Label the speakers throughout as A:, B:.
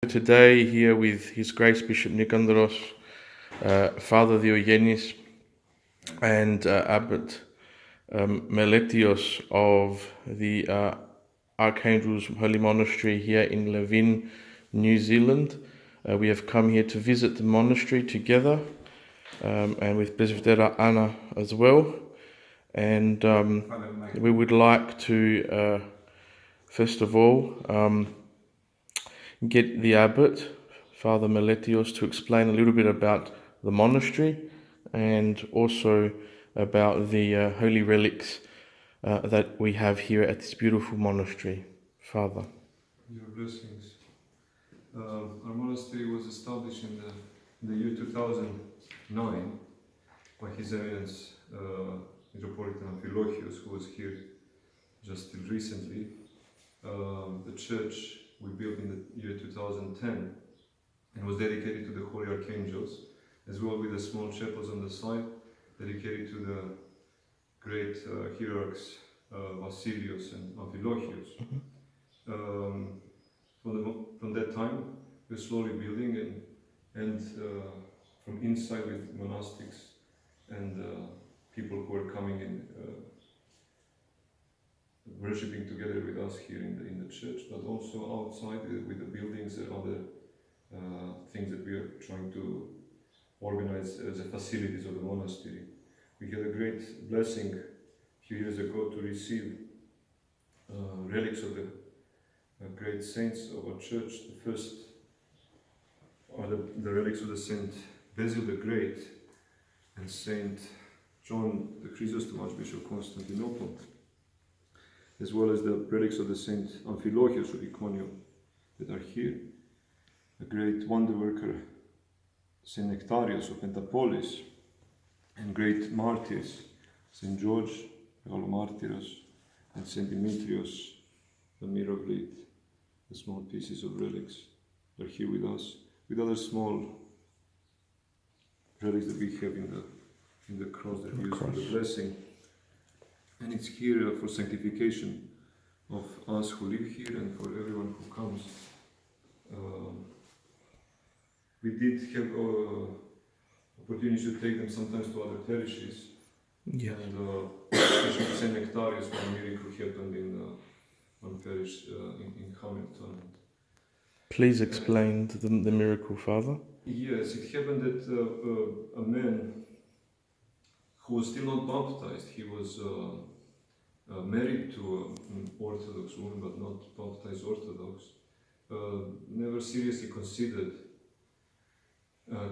A: Today here with His Grace Bishop Nikandros, Father Diogenes, and Abbot Meletios of the Archangels Holy Monastery here in Levin, New Zealand. We have come here to visit the monastery together, and with Presbytera Anna as well. And we would like to, first of all, get the abbot, Father Meletios, to explain a little bit about the monastery and also about the holy relics that we have here at this beautiful monastery. Father.
B: Your blessings. Our monastery was established in the year 2009 by His Eminence Metropolitan Meletios, who was here just till recently. The church we built in the year 2010 and was dedicated to the Holy Archangels, as well with the small chapels on the side dedicated to the great hierarchs Vasilios and Amphilocios. From that time, we're slowly building and from inside with monastics and people who are coming in, worshipping together with us here in the church, but also outside with the buildings and other things that we are trying to organize as the facilities of the monastery. We had a great blessing a few years ago to receive relics of the great saints of our church. The first are the relics of the Saint Basil the Great and Saint John the Chrysostom, Archbishop of Constantinople, as well as the relics of the Saint Amphilocios of Iconium that are here. A great wonder worker, Saint Nectarios of Pentapolis, and great martyrs, Saint George, Martyros, and Saint Demetrios, the Miroglite. The small pieces of relics are here with us, with other small relics that we have in the cross that we use for the blessing. And it's here for sanctification of us who live here and for everyone who comes. We did have opportunity to take them sometimes to other parishes. Yeah. And especially St. Nectarius, when a miracle happened in one parish in Hamilton.
A: Please explain the miracle, Father.
B: Yes, it happened that a man who was still not baptized, he was married to an Orthodox woman, but not baptized Orthodox, never seriously considered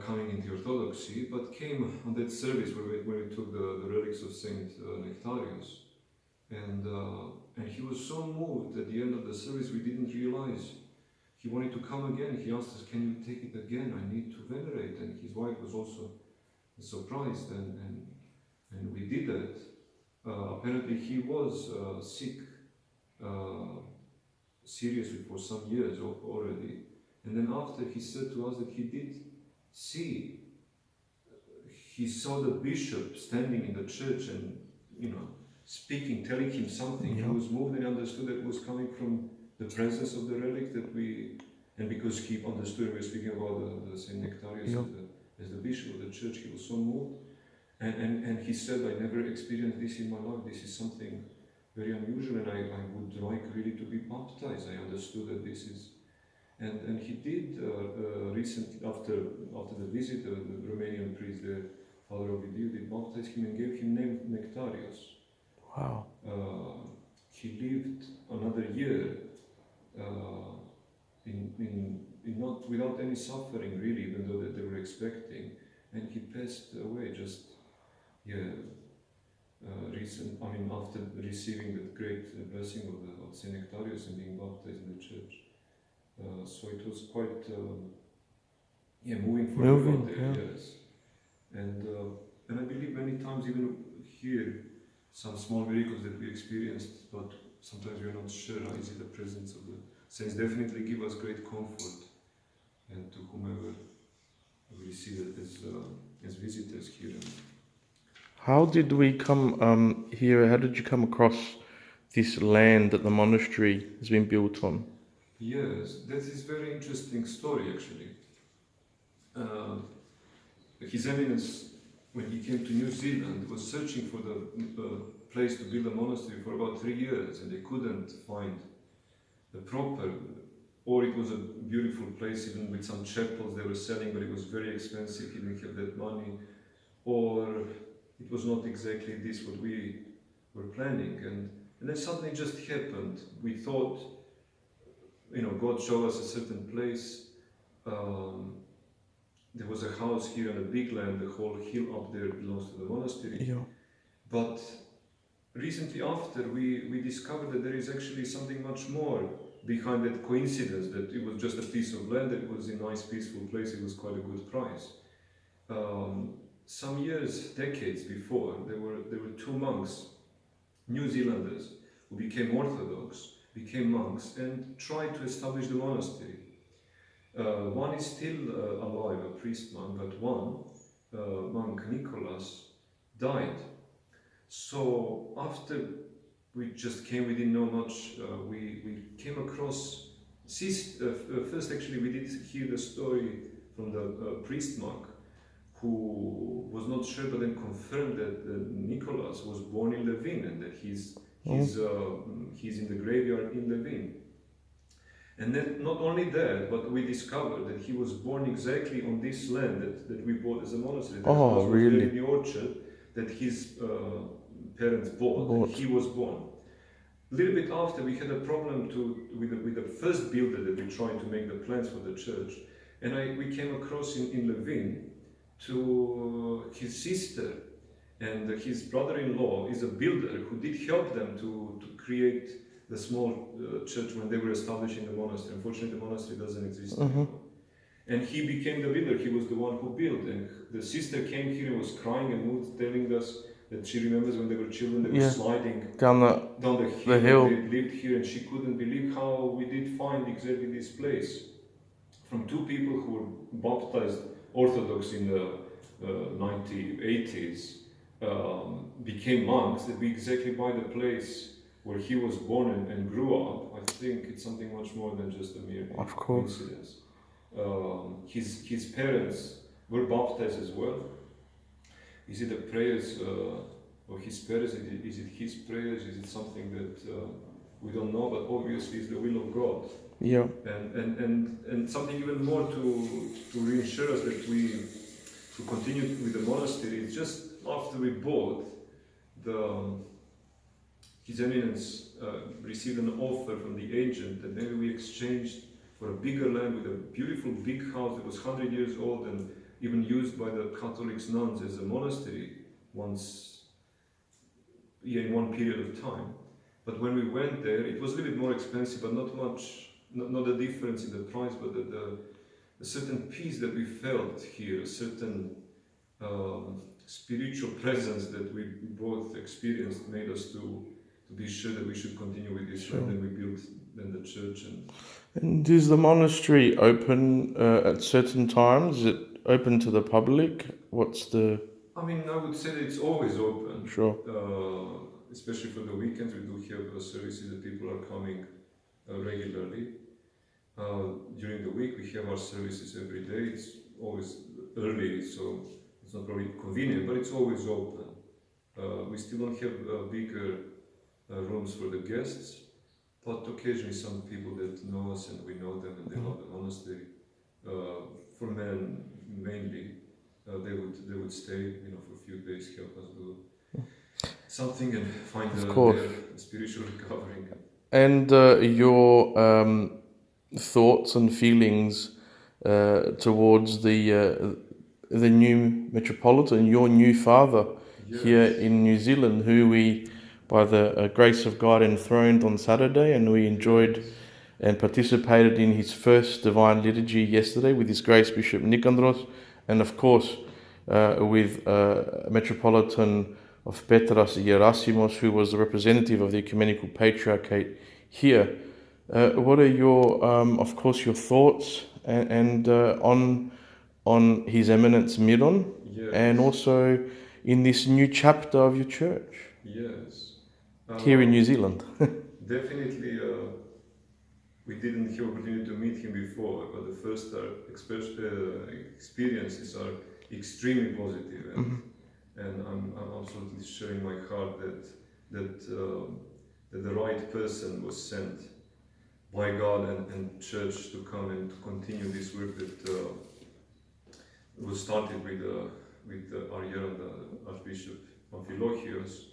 B: coming into Orthodoxy, but came on that service where we took the relics of Saint Nectarius. And he was so moved at the end of the service, we didn't realize. He wanted to come again. He asked us, can you take it again? I need to venerate. And his wife was also surprised, and we did that. Apparently he was sick seriously for some years already. And then after, he said to us that he did see, he saw the bishop standing in the church and, speaking, telling him something. Yeah. He was moved and understood that it was coming from the presence of the relic that we, and because he understood we were speaking about the Saint Nectarius. Yeah. As the bishop of the church, he was so moved. And he said, I never experienced this in my life. This is something very unusual, and I would like really to be baptized. I understood that this is, and he did recently, after the visit, the Romanian priest, the Father Ovidiu, did baptize him and gave him name Nectarios.
A: Wow.
B: He lived another year not without any suffering, really, even though that they were expecting, and he passed away just after receiving the great blessing of Saint Nectarius and being baptized in the church. So it was quite moving for everyone there. Yeah. Yes, and I believe many times even here, some small miracles that we experienced, but sometimes we are not sure how is it the presence of the saints. Definitely give us great comfort, and to whomever we receive it as visitors here.
A: How did we come here? How did you come across this land that the monastery has been built on?
B: Yes, that is very interesting story actually. Uh, His Eminence, when he came to New Zealand, was searching for the place to build a monastery for about 3 years, and they couldn't find the proper, or it was a beautiful place even with some chapels they were selling, but it was very expensive, he didn't have that money, or it was not exactly this what we were planning, and then suddenly it just happened. We thought, God showed us a certain place. There was a house here on a big land, the whole hill up there belongs to the monastery.
A: Yeah.
B: But recently after, we discovered that there is actually something much more behind that coincidence, that it was just a piece of land, that it was a nice peaceful place, it was quite a good price. Some years, decades before, there were two monks, New Zealanders, who became Orthodox, became monks, and tried to establish the monastery. One is still alive, a priest monk, but one, monk Nicholas, died. So after we just came, we didn't know much, we came across, first actually we did hear the story from the priest monk, who was not sure but then confirmed that Nicholas was born in Levin and that he's in the graveyard in Levin. And then not only that, but we discovered that he was born exactly on this land that we bought as a monastery. That house was
A: really?
B: there in the orchard that his parents bought, and he was born. A little bit after, we had a problem with the first builder that we tried to make the plans for the church, and we came across in Levin to his sister, and his brother-in-law is a builder who did help them to create the small church when they were establishing the monastery. Unfortunately, the monastery doesn't exist anymore. And he became the builder, he was the one who built. And the sister came here and was crying and moved, telling us that she remembers when they were children, they were sliding
A: down
B: the
A: hill.
B: They lived here, and she couldn't believe how we did find exactly this place. From two people who were baptized Orthodox in the 1980s, became monks, that we exactly by the place where he was born and grew up. I think it's something much more than just a mere coincidence. His parents were baptized as well. Is it the prayers of his parents? Is it his prayers? Is it something that we don't know? But obviously, it's the will of God.
A: Yeah.
B: And something even more to reassure us that to continue with the monastery. It's just after we bought His Eminence received an offer from the agent that maybe we exchanged for a bigger land with a beautiful big house that was 100 years old and even used by the Catholic nuns as a monastery in one period of time. But when we went there, it was a little bit more expensive, but not much, not a difference in the price, but a certain peace that we felt here, a certain spiritual presence that we both experienced made us to be sure that we should continue with this. And then we built the church.
A: And is the monastery open at certain times? Is it open to the public?
B: I mean, I would say that it's always open.
A: Sure.
B: Especially for the weekends, we do have services that people are coming regularly. During the week, we have our services every day. It's always early, so it's not really convenient, but it's always open. We still don't have bigger rooms for the guests, but occasionally some people that know us and we know them and they love the monastery. For men mainly, they would stay, for a few days, help us do something and find their spiritual recovering. And
A: your thoughts and feelings towards the new Metropolitan, your new father here in New Zealand, who we, by the grace of God, enthroned on Saturday, and we enjoyed and participated in his first divine liturgy yesterday with His Grace Bishop Nikandros, and of course with Metropolitan of Petras Gerasimos, who was the representative of the Ecumenical Patriarchate here. What are your, of course, your thoughts and on His Eminence Miron, and also in this new chapter of your church?
B: Yes.
A: Here in New Zealand.
B: Definitely, we didn't have opportunity to meet him before, but the first experiences are extremely positive, and I'm absolutely sharing my heart that the right person was sent by God and Church to come and to continue this work that was started with our Year, the Archbishop Meletios,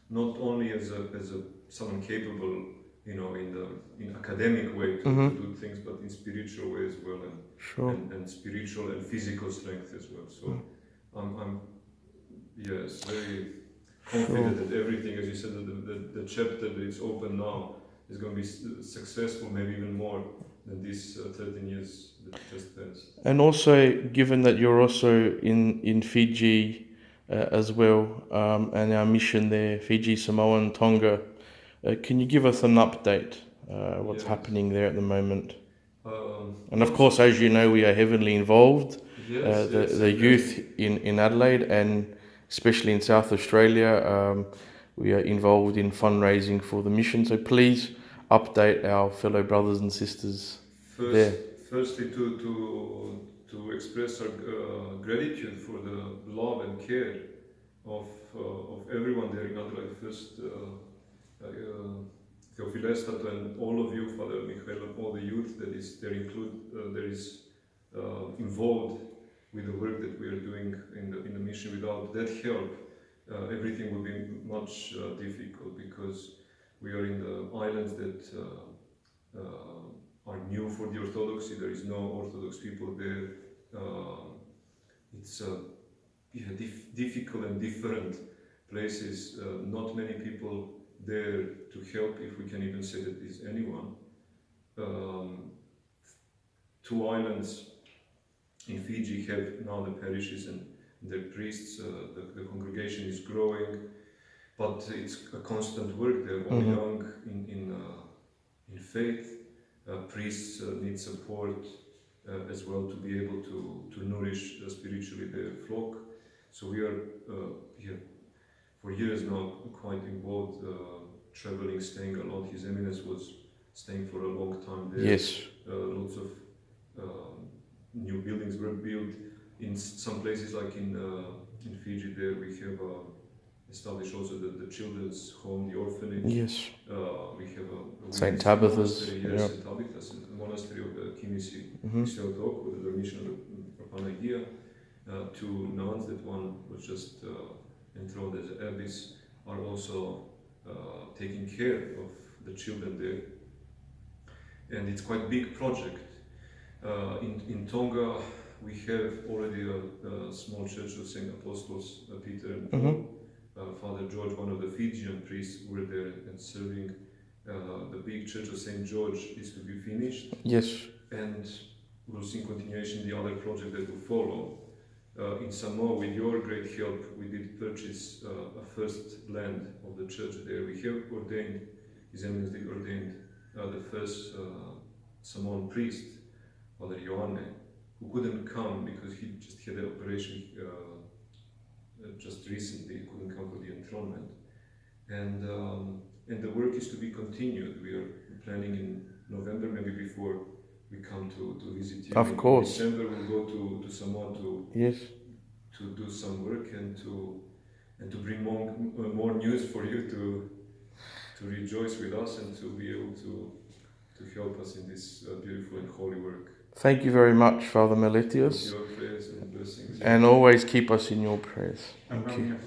B: not only as someone capable, in academic way to do things, but in spiritual way as well, and spiritual and physical strength as well. So I'm very confident that everything, as you said, the chapter that is open now is going to be successful, maybe even more than these 13 years that just passed.
A: And also, given that you're also in Fiji as well, and our mission there, Fiji, Samoa and Tonga, can you give us an update what's happening there at the moment? And of course, as you know, we are heavily involved, the youth in Adelaide and especially in South Australia, we are involved in fundraising for the mission. So please update our fellow brothers and sisters there.
B: Firstly, to express our gratitude for the love and care of everyone there in Adelaide. First, Theophilesto and all of you, Father Michael, all the youth that is there involved with the work that we are doing in the mission. Without that help, everything would be much difficult, because we are in the islands that are new for the Orthodoxy. There is no Orthodox people there. It's difficult and different places. Not many people there to help, if we can even say that there is anyone. 2 islands in Fiji have now the parishes and their priests. The congregation is growing, but it's a constant work. They're all young in faith. Priests need support as well to be able to nourish spiritually their flock. So we are for years now quite involved, traveling, staying a lot. His Eminence was staying for a long time there.
A: Yes.
B: Lots of new buildings were built in some places, like in Fiji. There we have established also the children's home, the orphanage.
A: Yes.
B: We have a
A: St. Tabitha's.
B: St. Tabitha's, the monastery of the Kimisi Isiotok, with the Dormition of Panagia. 2 nuns, that one was just enthroned as abbess, are also taking care of the children there. And it's quite a big project. In Tonga, we have already a small church of St. Apostles Peter and Paul. Father George, one of the Fijian priests, were there and serving. The big church of St. George is to be finished.
A: Yes.
B: And we'll see in continuation the other project that will follow. In Samoa, with your great help, we did purchase a first land of the church there. We have ordained, His Eminence did ordained the first Samoan priest, Father Ioane, who couldn't come because he just had an operation just recently. He couldn't come for the enthronement. And the work is to be continued. We are planning in November, maybe before we come to visit you.
A: Of course.
B: In December we'll go to Samoa to do some work and to bring more news for you to rejoice with us and to be able to help us in this beautiful and holy work.
A: Thank you very much, Father Meletios.
B: With your prayers and blessings.
A: And always keep us in your prayers. Thank you.